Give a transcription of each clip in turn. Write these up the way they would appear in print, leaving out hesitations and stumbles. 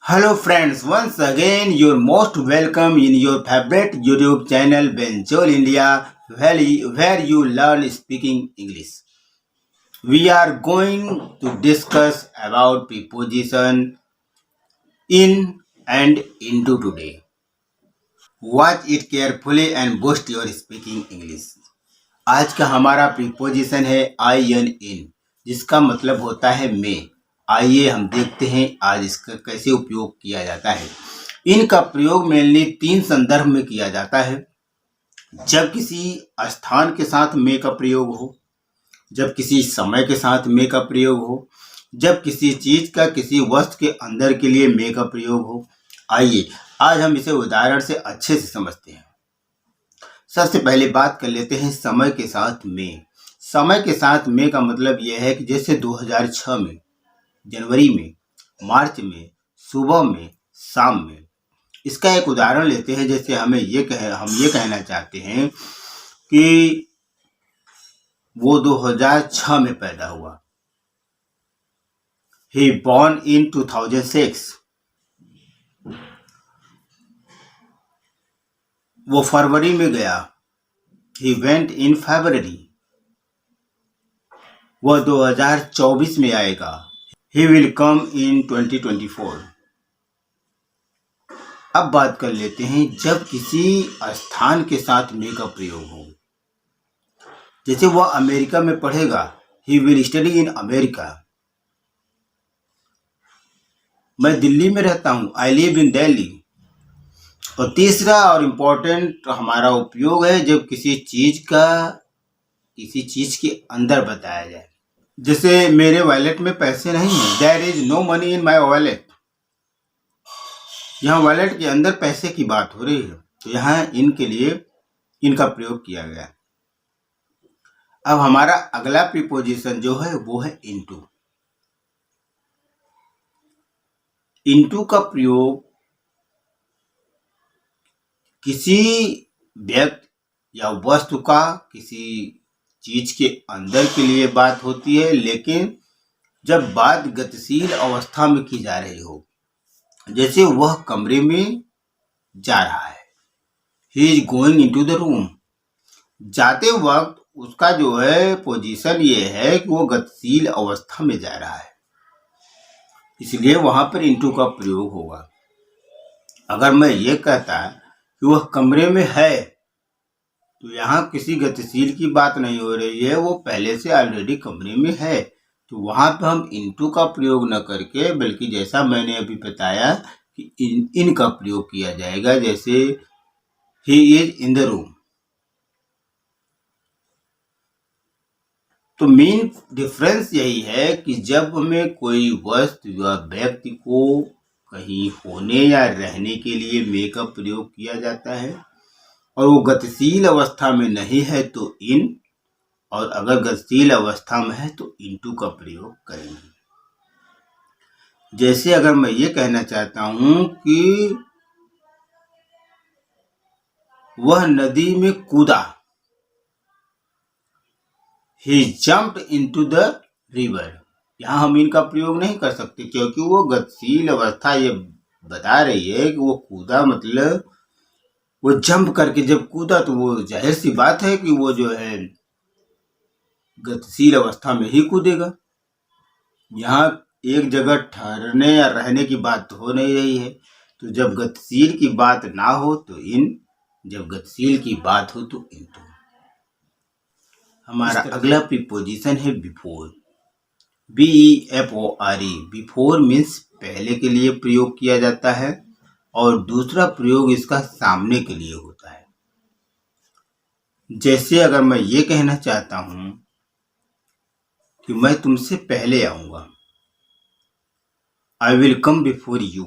Hello friends, once again you're most welcome in your favorite YouTube channel Benjol India where you learn speaking English. We are going to discuss about preposition in and into today. Watch it carefully and boost your speaking English. आज का हमारा preposition है I N इन, जिसका मतलब होता है मैं। आइए हम देखते हैं आज इसका कैसे उपयोग किया जाता है। इनका प्रयोग मेनली तीन संदर्भ में किया जाता है। जब किसी स्थान के साथ में का प्रयोग हो, जब किसी समय के साथ में का प्रयोग हो, जब किसी चीज का किसी वस्तु के अंदर के लिए में का प्रयोग हो। आइए आज हम इसे उदाहरण से अच्छे से समझते हैं। सबसे पहले बात कर लेते हैं समय के साथ में। समय के साथ में का मतलब यह है कि जैसे 2006 में, जनवरी में, मार्च में, सुबह में, शाम में। इसका एक उदाहरण लेते हैं। जैसे हम ये कहना चाहते हैं कि वो 2006 में पैदा हुआ। He born in 2006। वो फरवरी में गया। He went in February। वह 2024 में आएगा। He will come in 2024। अब बात कर लेते हैं जब किसी स्थान के साथ में का प्रयोग हो। जैसे वह अमेरिका में पढ़ेगा, He will study in America। मैं दिल्ली में रहता हूँ, I live in Delhi। और तीसरा और इम्पोर्टेंट हमारा उपयोग है जब किसी चीज के अंदर बताया जाए। जैसे मेरे वॉलेट में पैसे नहीं है, there is no money in my wallet. यहाँ वॉलेट के अंदर पैसे की बात हो रही है, तो यहाँ इनके लिए इनका प्रयोग किया गया। अब हमारा अगला प्रीपोजिशन जो है वो है इनटू। इनटू का प्रयोग किसी व्यक्ति या वस्तु का किसी चीज के अंदर के लिए बात होती है, लेकिन जब बात गतिशील अवस्था में की जा रही हो। जैसे वह कमरे में जा रहा है, he is going into the room. जाते वक्त उसका जो है पोजीशन ये है कि वो गतिशील अवस्था में जा रहा है, इसलिए वहां पर इनटू का प्रयोग होगा। अगर मैं ये कहता कि वह कमरे में है, तो यहाँ किसी गतिशील की बात नहीं हो रही है, वो पहले से ऑलरेडी कमरे में है। तो वहां पर हम इनटू का प्रयोग न करके बल्कि जैसा मैंने अभी बताया कि इन का प्रयोग किया जाएगा। जैसे he is in the room. तो मेन डिफरेंस यही है कि जब हमें कोई वस्तु या व्यक्ति को कहीं होने या रहने के लिए में का प्रयोग किया जाता है और वो गतिशील अवस्था में नहीं है तो इन, और अगर गतिशील अवस्था में है तो इनटू का प्रयोग करेंगे। जैसे अगर मैं ये कहना चाहता हूं कि वह नदी में कूदा, he jumped into the river। यहाँ हम इनका प्रयोग नहीं कर सकते क्योंकि वो गतिशील अवस्था ये बता रही है कि वो कूदा, मतलब वो जंप करके जब कूदा तो वो जाहिर सी बात है कि वो जो है गतिशील अवस्था में ही कूदेगा। यहाँ एक जगह ठहरने या रहने की बात हो नहीं रही है। तो जब गतिशील की बात ना हो तो इन, जब गतिशील की बात हो तो इनटू। हमारा अगला प्रीपोजिशन है बिफोर। BEFORE। बिफोर मीन्स पहले के लिए प्रयोग किया जाता है और दूसरा प्रयोग इसका सामने के लिए होता है। जैसे अगर मैं ये कहना चाहता हूं कि मैं तुमसे पहले आऊंगा, I will come before you.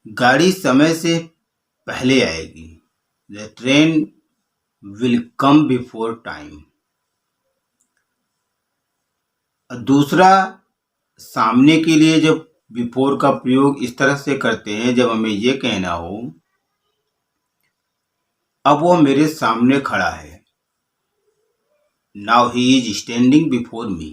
गाड़ी समय से पहले आएगी, the train will come before time. दूसरा सामने के लिए जब बिफोर का प्रयोग इस तरह से करते हैं, जब हमें ये कहना हो अब वो मेरे सामने खड़ा है, now he is standing before me.